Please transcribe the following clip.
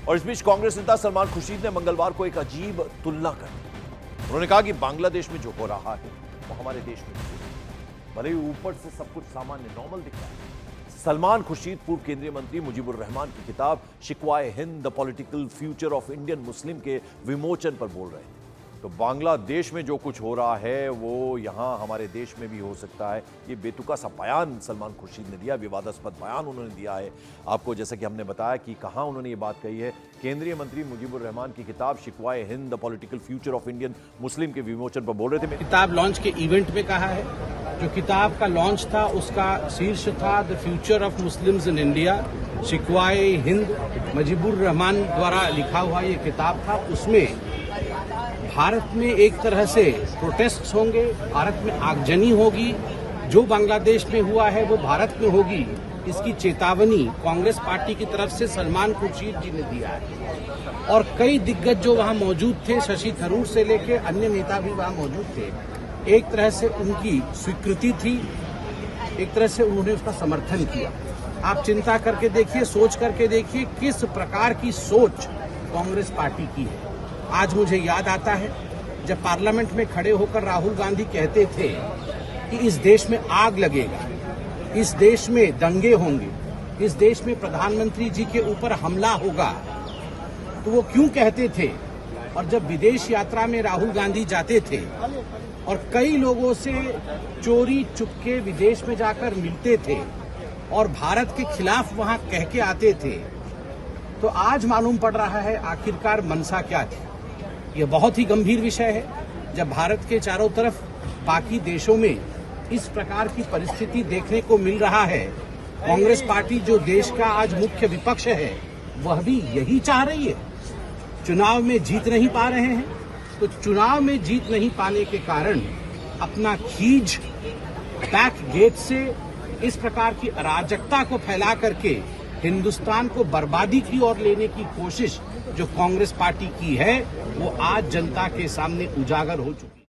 और इस बीच कांग्रेस नेता सलमान खुर्शीद ने मंगलवार को एक अजीब तुलना कर दी। उन्होंने कहा कि बांग्लादेश में जो हो रहा है वो हमारे देश में भी है। भले ही ऊपर से सब कुछ सामान्य नॉर्मल दिख रहा है। सलमान खुर्शीद पूर्व केंद्रीय मंत्री मुजीबुर रहमान की किताब Shikwa e Hind the political future of Indian Muslim के विमोचन पर बोल रहे थे। तो बांग्लादेश में जो कुछ हो रहा है वो यहां हमारे देश में भी हो सकता है। ये बेतुका सा बयान सलमान खुर्शीद ने दिया, विवादास्पद बयान उन्होंने दिया है। आपको जैसा कि हमने बताया कि कहां उन्होंने ये बात कही है। केंद्रीय मंत्री मुजीबुर रहमान की किताब Shikwa e Hind the political future of Indian Muslim के विमोचन पर बोल रहे थे। किताब लॉन्च के इवेंट में कहा है, जो किताब का लॉन्च था उसका शीर्ष था the future of Muslims in India. Shikwa e Hind Mujibur Rahman द्वारा लिखा हुआ ये किताब था। उसमें भारत में एक तरह से प्रोटेस्ट होंगे, भारत में आगजनी होगी, जो बांग्लादेश में हुआ है वो भारत में होगी, इसकी चेतावनी कांग्रेस पार्टी की तरफ से सलमान खुर्शीद जी ने दिया है। और कई दिग्गज जो वहां मौजूद थे, शशि थरूर से लेकर अन्य नेता भी वहां मौजूद थे, एक तरह से उनकी स्वीकृति थी, एक तरह से उन्होंने उसका समर्थन किया। आप चिंता करके देखिए, सोच करके देखिए किस प्रकार की सोच कांग्रेस पार्टी की है। आज मुझे याद आता है जब पार्लियामेंट में खड़े होकर राहुल गांधी कहते थे कि इस देश में आग लगेगा, इस देश में दंगे होंगे, इस देश में प्रधानमंत्री जी के ऊपर हमला होगा। तो वो क्यों कहते थे? और जब विदेश यात्रा में राहुल गांधी जाते थे और कई लोगों से चोरी चुपके विदेश में जाकर मिलते थे और भारत के खिलाफ वहां कह के आते थे, तो आज मालूम पड़ रहा है आखिरकार मंशा क्या थी। यह बहुत ही गंभीर विषय है। जब भारत के चारों तरफ बाकी देशों में इस प्रकार की परिस्थिति देखने को मिल रहा है, कांग्रेस पार्टी जो देश का आज मुख्य विपक्ष है वह भी यही चाह रही है। चुनाव में जीत नहीं पा रहे हैं, तो चुनाव में जीत नहीं पाने के कारण अपना खींच बैक गेट से इस प्रकार की अराजकता को फैला करके हिंदुस्तान को बर्बादी की ओर लेने की कोशिश जो कांग्रेस पार्टी की है वो आज जनता के सामने उजागर हो चुकी है।